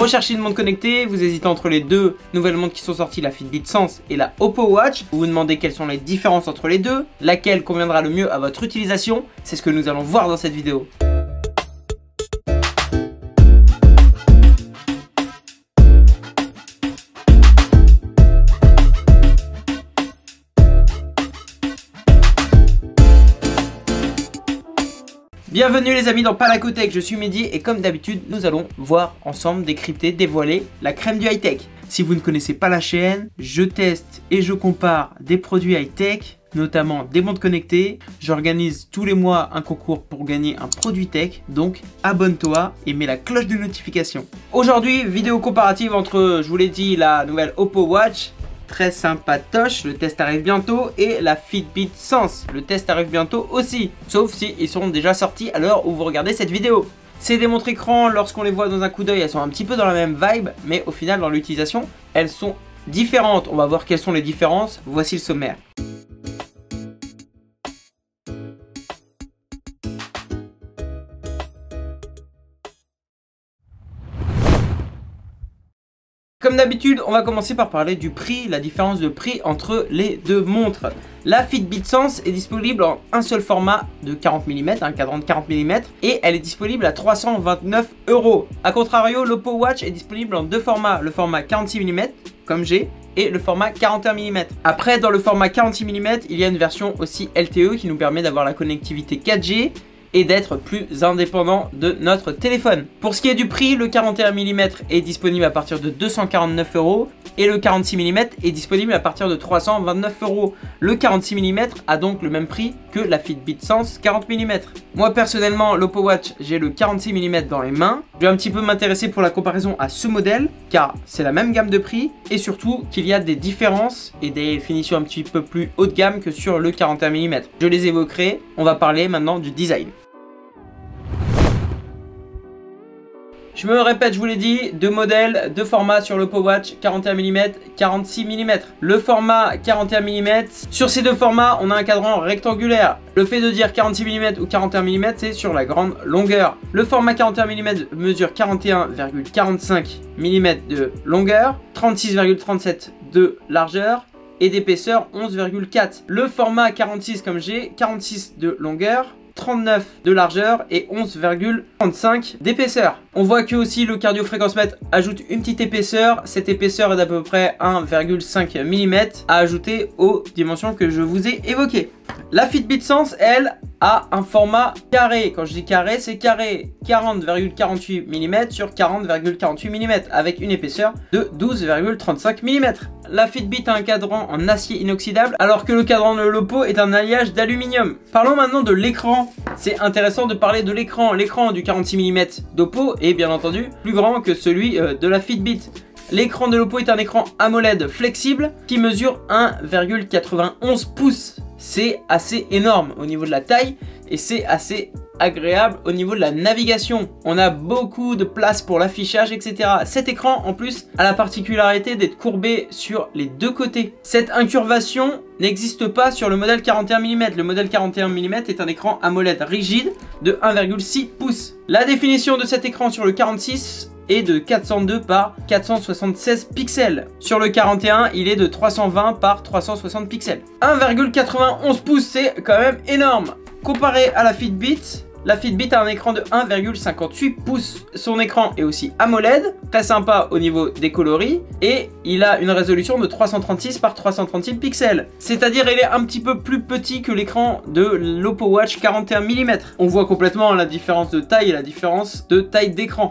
recherchez une montre connectée, vous hésitez entre les deux nouvelles montres qui sont sorties, la Fitbit Sense et la Oppo Watch. Vous vous demandez quelles sont les différences entre les deux, laquelle conviendra le mieux à votre utilisation. C'est ce que nous allons voir dans cette vidéo. Bienvenue les amis dans Panacotech, je suis Mehdi et comme d'habitude nous allons voir ensemble, décrypter, dévoiler la crème du high-tech. Si vous ne connaissez pas la chaîne, je teste et je compare des produits high-tech, notamment des montres connectées. J'organise tous les mois un concours pour gagner un produit tech, donc abonne-toi et mets la cloche de notification. Aujourd'hui, vidéo comparative entre, je vous l'ai dit, la nouvelle Oppo Watch, très sympatoche, le test arrive bientôt, et la Fitbit Sense, le test arrive bientôt aussi, sauf si ils sont déjà sortis à l'heure où vous regardez cette vidéo. C'est des montres écran, lorsqu'on les voit dans un coup d'œil, elles sont un petit peu dans la même vibe, mais au final dans l'utilisation, elles sont différentes. On va voir quelles sont les différences, voici le sommaire. Comme d'habitude, on va commencer par parler du prix, la différence de prix entre les deux montres. La Fitbit Sense est disponible en un seul format de 40 mm, un cadran de 40 mm, et elle est disponible à 329 €. A contrario, l'Oppo Watch est disponible en deux formats, le format 46 mm, comme j'ai, et le format 41 mm. Après, dans le format 46 mm, il y a une version aussi LTE qui nous permet d'avoir la connectivité 4G, et d'être plus indépendant de notre téléphone. Pour ce qui est du prix, le 41 mm est disponible à partir de 249 € et le 46 mm est disponible à partir de 329 €. Le 46 mm a donc le même prix que la Fitbit Sense 40 mm. Moi personnellement, l'Oppo Watch, j'ai le 46 mm dans les mains. Je vais un petit peu m'intéresser pour la comparaison à ce modèle car c'est la même gamme de prix et surtout qu'il y a des différences et des finitions un petit peu plus haut de gamme que sur le 41 mm. Je les évoquerai, on va parler maintenant du design. Je me répète, je vous l'ai dit, deux modèles, deux formats sur l'Oppo Watch, 41 mm, 46 mm. Le format 41 mm, sur ces deux formats, on a un cadran rectangulaire. Le fait de dire 46 mm ou 41 mm, c'est sur la grande longueur. Le format 41 mm mesure 41,45 mm de longueur, 36,37 de largeur et d'épaisseur 11,4. Le format 46 comme j'ai, 46 de longueur, 39 de largeur et 11,35 d'épaisseur. On voit que aussi le cardio-fréquence-mètre ajoute une petite épaisseur. Cette épaisseur est d'à peu près 1,5 mm à ajouter aux dimensions que je vous ai évoquées. La Fitbit Sense, elle, a un format carré. Quand je dis carré, c'est carré. 40,48 mm sur 40,48 mm avec une épaisseur de 12,35 mm. La Fitbit a un cadran en acier inoxydable alors que le cadran de l'Oppo est un alliage d'aluminium. Parlons maintenant de l'écran. C'est intéressant de parler de l'écran. L'écran du 46 mm d'Oppo est bien entendu plus grand que celui de la Fitbit. L'écran de l'Oppo est un écran AMOLED flexible qui mesure 1,91 pouces. C'est assez énorme au niveau de la taille et c'est assez agréable au niveau de la navigation. On a beaucoup de place pour l'affichage, etc. Cet écran, en plus, a la particularité d'être courbé sur les deux côtés. Cette incurvation n'existe pas sur le modèle 41 mm. Le modèle 41 mm est un écran AMOLED rigide de 1,6 pouces. La définition de cet écran sur le 46 est de 402 par 476 pixels. Sur le 41, il est de 320 par 360 pixels. 1,91 pouces, c'est quand même énorme. Comparé à la Fitbit a un écran de 1,58 pouces. Son écran est aussi AMOLED, très sympa au niveau des coloris, et il a une résolution de 336 par 336 pixels. C'est-à-dire il est un petit peu plus petit que l'écran de l'Oppo Watch 41 mm. On voit complètement la différence de taille et la différence de taille d'écran.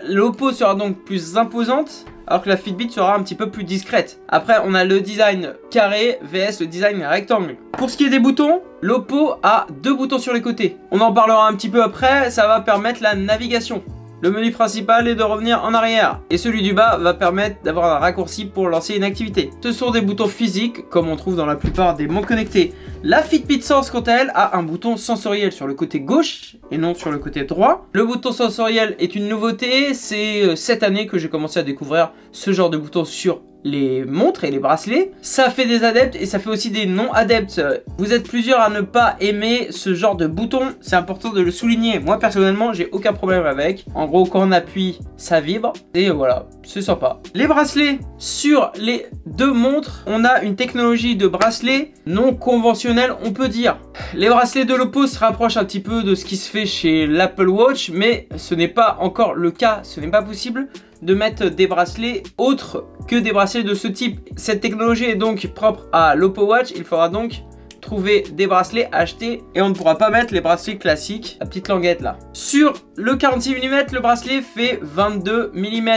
L'Oppo sera donc plus imposante alors que la Fitbit sera un petit peu plus discrète. Après on a le design carré vs le design rectangle. Pour ce qui est des boutons, l'Oppo a deux boutons sur les côtés. On en parlera un petit peu après, ça va permettre la navigation. Le menu principal est de revenir en arrière et celui du bas va permettre d'avoir un raccourci pour lancer une activité. Ce sont des boutons physiques comme on trouve dans la plupart des montres connectées. La Fitbit Sense quant à elle a un bouton sensoriel sur le côté gauche et non sur le côté droit. Le bouton sensoriel est une nouveauté, c'est cette année que j'ai commencé à découvrir ce genre de bouton sur les montres et les bracelets. Ça fait des adeptes et ça fait aussi des non-adeptes. Vous êtes plusieurs à ne pas aimer ce genre de bouton, c'est important de le souligner. Moi personnellement, j'ai aucun problème avec. En gros, quand on appuie, ça vibre et voilà, c'est sympa. Les bracelets, sur les deux montres, on a une technologie de bracelet non conventionnelle, on peut dire. Les bracelets de l'Oppo se rapprochent un petit peu de ce qui se fait chez l'Apple Watch, mais ce n'est pas encore le cas, ce n'est pas possible de mettre des bracelets autres que des bracelets de ce type. Cette technologie est donc propre à l'Oppo Watch, il faudra donc trouver des bracelets à acheter et on ne pourra pas mettre les bracelets classiques, la petite languette là. Sur le 46 mm, le bracelet fait 22 mm.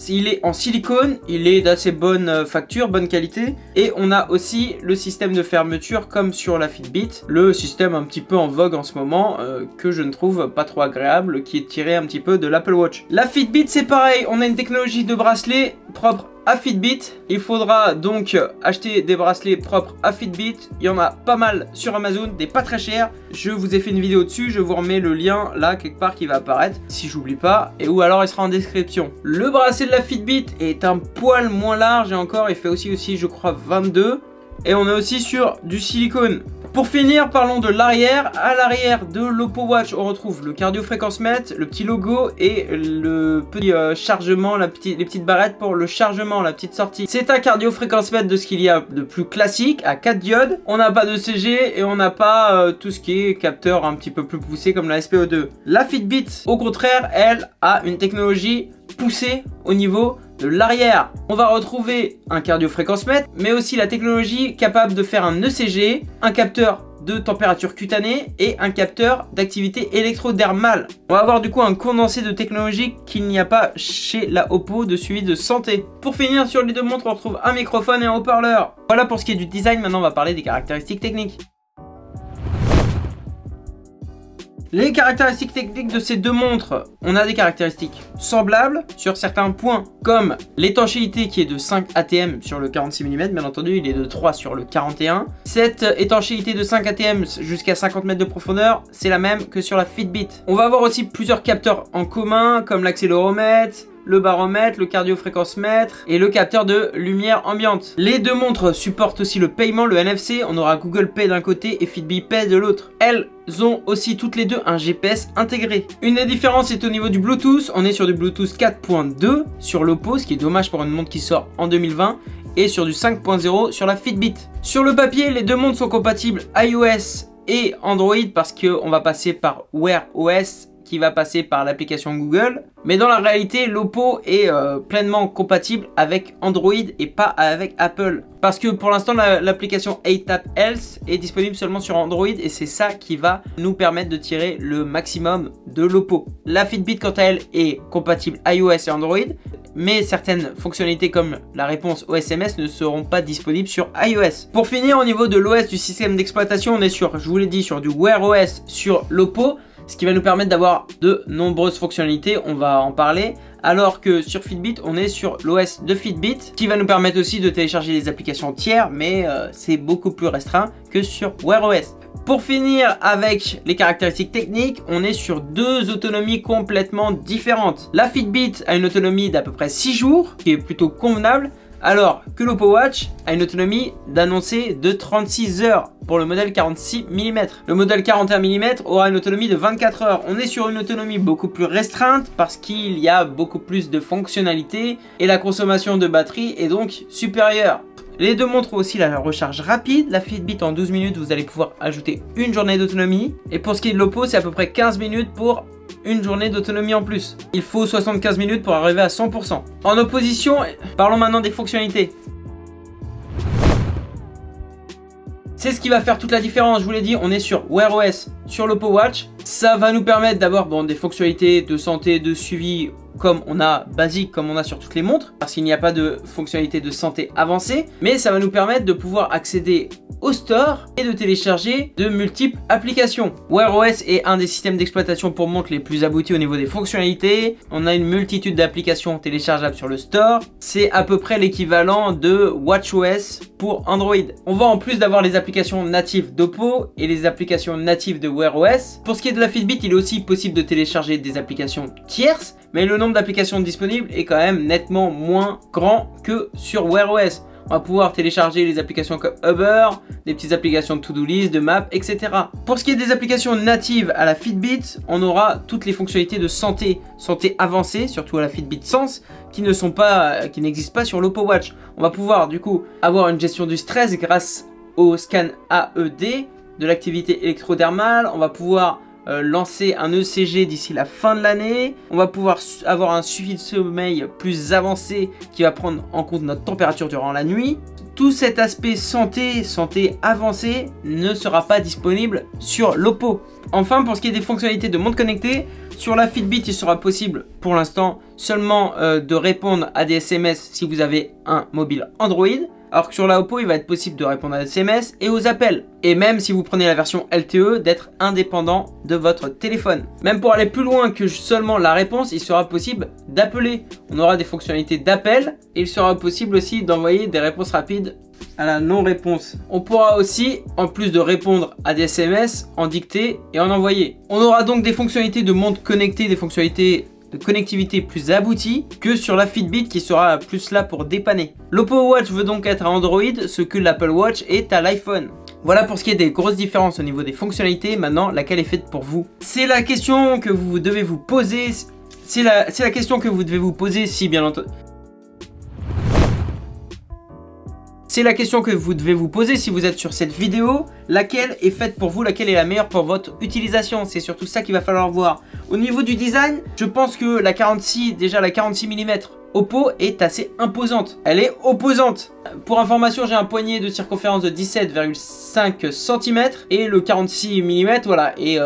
Il est en silicone, il est d'assez bonne facture, bonne qualité. Et on a aussi le système de fermeture comme sur la Fitbit. Le système un petit peu en vogue en ce moment, que je ne trouve pas trop agréable, qui est tiré un petit peu de l'Apple Watch. La Fitbit c'est pareil, on a une technologie de bracelet propre à Fitbit. Il faudra donc acheter des bracelets propres à Fitbit. Il y en a pas mal sur Amazon, des pas très chers. Je vous ai fait une vidéo dessus, je vous remets le lien là quelque part qui va apparaître si j'oublie pas, et ou alors il sera en description. Le bracelet de la Fitbit est un poil moins large et encore il fait aussi je crois 22. Et on est aussi sur du silicone. Pour finir, parlons de l'arrière. À l'arrière de l'Oppo Watch, on retrouve le cardio-fréquence-mètre, le petit logo et le petit chargement, les petites barrettes pour le chargement, la petite sortie. C'est un cardio-fréquence-mètre de ce qu'il y a de plus classique, à 4 diodes. On n'a pas de CG et on n'a pas tout ce qui est capteur un petit peu plus poussé comme la SPO2. La Fitbit, au contraire, elle a une technologie poussée au niveau de l'arrière. On va retrouver un cardio-fréquence-mètre, mais aussi la technologie capable de faire un ECG, un capteur de température cutanée et un capteur d'activité électrodermale. On va avoir du coup un condensé de technologie qu'il n'y a pas chez la Oppo de suivi de santé. Pour finir, sur les deux montres, on retrouve un microphone et un haut-parleur. Voilà pour ce qui est du design. Maintenant, on va parler des caractéristiques techniques. Les caractéristiques techniques de ces deux montres, on a des caractéristiques semblables sur certains points, comme l'étanchéité qui est de 5 ATM sur le 46 mm, bien entendu il est de 3 sur le 41. Cette étanchéité de 5 ATM jusqu'à 50 mètres de profondeur, c'est la même que sur la Fitbit. On va avoir aussi plusieurs capteurs en commun, comme l'accéléromètre, le baromètre, le cardio-fréquence-mètre et le capteur de lumière ambiante. Les deux montres supportent aussi le paiement, le NFC. On aura Google Pay d'un côté et Fitbit Pay de l'autre. Elles ont aussi toutes les deux un GPS intégré. Une des différences est au niveau du Bluetooth. On est sur du Bluetooth 4.2 sur l'Oppo, ce qui est dommage pour une montre qui sort en 2020, et sur du 5.0 sur la Fitbit. Sur le papier, les deux montres sont compatibles iOS et Android parce qu'on va passer par Wear OS qui va passer par l'application Google. Mais dans la réalité, l'Oppo est pleinement compatible avec Android et pas avec Apple. Parce que pour l'instant, l'application ATAP Health est disponible seulement sur Android et c'est ça qui va nous permettre de tirer le maximum de l'Oppo. La Fitbit, quant à elle, est compatible iOS et Android, mais certaines fonctionnalités comme la réponse aux SMS ne seront pas disponibles sur iOS. Pour finir, au niveau de l'OS du système d'exploitation, on est sur, je vous l'ai dit, sur du Wear OS sur l'Oppo, ce qui va nous permettre d'avoir de nombreuses fonctionnalités, on va en parler, alors que sur Fitbit, on est sur l'OS de Fitbit, qui va nous permettre aussi de télécharger des applications tiers, mais c'est beaucoup plus restreint que sur Wear OS. Pour finir avec les caractéristiques techniques, on est sur deux autonomies complètement différentes. La Fitbit a une autonomie d'à peu près 6 jours, qui est plutôt convenable, alors que l'Oppo Watch a une autonomie d'annoncer de 36 heures pour le modèle 46 mm. Le modèle 41 mm aura une autonomie de 24 heures. On est sur une autonomie beaucoup plus restreinte parce qu'il y a beaucoup plus de fonctionnalités et la consommation de batterie est donc supérieure. Les deux montrent aussi la recharge rapide. La Fitbit en 12 minutes, vous allez pouvoir ajouter une journée d'autonomie. Et pour ce qui est de l'Oppo, c'est à peu près 15 minutes pour une journée d'autonomie en plus. Il faut 75 minutes pour arriver à 100%. En opposition, parlons maintenant des fonctionnalités. C'est ce qui va faire toute la différence, je vous l'ai dit, on est sur Wear OS, sur l'Oppo Watch. Ça va nous permettre d'avoir des fonctionnalités de santé, de suivi comme on a basique, comme on a sur toutes les montres, parce qu'il n'y a pas de fonctionnalité de santé avancée, mais ça va nous permettre de pouvoir accéder au store et de télécharger de multiples applications. Wear OS est un des systèmes d'exploitation pour montres les plus aboutis au niveau des fonctionnalités. On a une multitude d'applications téléchargeables sur le store. C'est à peu près l'équivalent de WatchOS pour Android. On va en plus d'avoir les applications natives d'Oppo et les applications natives de Wear OS. Pour ce qui est de la Fitbit, il est aussi possible de télécharger des applications tierces, mais le nombre nombre d'applications disponibles est quand même nettement moins grand que sur Wear OS. On va pouvoir télécharger les applications comme Uber, des petites applications de to-do list, de map, etc. Pour ce qui est des applications natives à la Fitbit, on aura toutes les fonctionnalités de santé avancée, surtout à la Fitbit Sense, qui n'existent pas sur l'Oppo Watch. On va pouvoir du coup avoir une gestion du stress grâce au scan AED, de l'activité électrodermale. On va pouvoir lancer un ECG d'ici la fin de l'année. On va pouvoir avoir un suivi de sommeil plus avancé qui va prendre en compte notre température durant la nuit. Tout cet aspect santé avancée ne sera pas disponible sur l'Oppo. Enfin, pour ce qui est des fonctionnalités de montre connectée, sur la Fitbit, il sera possible pour l'instant seulement de répondre à des SMS si vous avez un mobile Android. Alors que sur la Oppo, il va être possible de répondre à des SMS et aux appels. Et même si vous prenez la version LTE, d'être indépendant de votre téléphone. Même pour aller plus loin que seulement la réponse, il sera possible d'appeler. On aura des fonctionnalités d'appel et il sera possible aussi d'envoyer des réponses rapides à la non-réponse. On pourra aussi, en plus de répondre à des SMS, en dicter et en envoyer. On aura donc des fonctionnalités de montre connectée, des fonctionnalités de connectivité plus aboutie que sur la Fitbit qui sera plus là pour dépanner. L'Oppo Watch veut donc être à Android, ce que l'Apple Watch est à l'iPhone. Voilà pour ce qui est des grosses différences au niveau des fonctionnalités. Maintenant, laquelle est faite pour vous? C'est la question que vous devez vous poser. C'est la question que vous devez vous poser si bien entendu. C'est la question que vous devez vous poser si vous êtes sur cette vidéo. Laquelle est faite pour vous? Laquelle est la meilleure pour votre utilisation? C'est surtout ça qu'il va falloir voir. Au niveau du design, je pense que la 46 mm Oppo est assez imposante. Elle est opposante. Pour information, j'ai un poignet de circonférence de 17,5 cm et le 46 mm voilà, est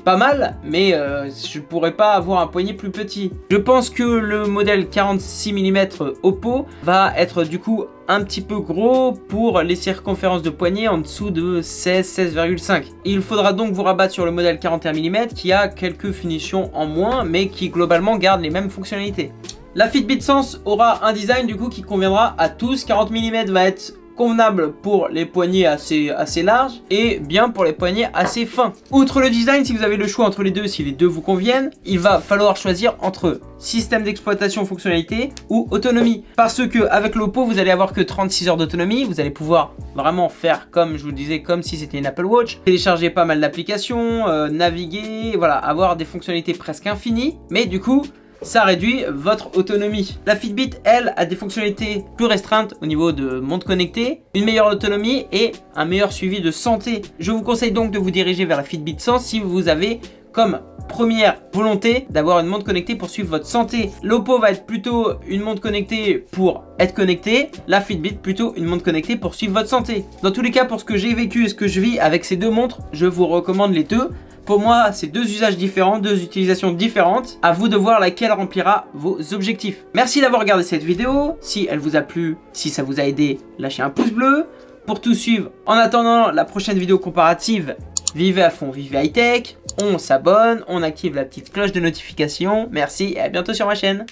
pas mal, mais je ne pourrais pas avoir un poignet plus petit. Je pense que le modèle 46 mm Oppo va être du coup un petit peu gros pour les circonférences de poignet en dessous de 16,5. Il faudra donc vous rabattre sur le modèle 41 mm qui a quelques finitions en moins, mais qui globalement garde les mêmes fonctionnalités. La Fitbit Sense aura un design du coup qui conviendra à tous. 40 mm va être convenable pour les poignets assez larges et bien pour les poignets assez fins. Outre le design, si vous avez le choix entre les deux, si les deux vous conviennent, il va falloir choisir entre système d'exploitation fonctionnalité ou autonomie. Parce que avec l'Oppo, vous allez avoir que 36 heures d'autonomie. Vous allez pouvoir vraiment faire comme je vous le disais, comme si c'était une Apple Watch. Télécharger pas mal d'applications, naviguer, voilà, avoir des fonctionnalités presque infinies. Mais du coup, ça réduit votre autonomie. La Fitbit, elle, a des fonctionnalités plus restreintes au niveau de montre connectée, une meilleure autonomie et un meilleur suivi de santé. Je vous conseille donc de vous diriger vers la Fitbit Sense si vous avez comme première volonté d'avoir une montre connectée pour suivre votre santé. L'Oppo va être plutôt une montre connectée pour être connectée, la Fitbit plutôt une montre connectée pour suivre votre santé. Dans tous les cas, pour ce que j'ai vécu et ce que je vis avec ces deux montres, je vous recommande les deux. Pour moi, c'est deux usages différents, deux utilisations différentes. À vous de voir laquelle remplira vos objectifs. Merci d'avoir regardé cette vidéo. Si elle vous a plu, si ça vous a aidé, lâchez un pouce bleu. Pour tout suivre, en attendant la prochaine vidéo comparative, vivez à fond, vivez high tech. On s'abonne, on active la petite cloche de notification. Merci et à bientôt sur ma chaîne.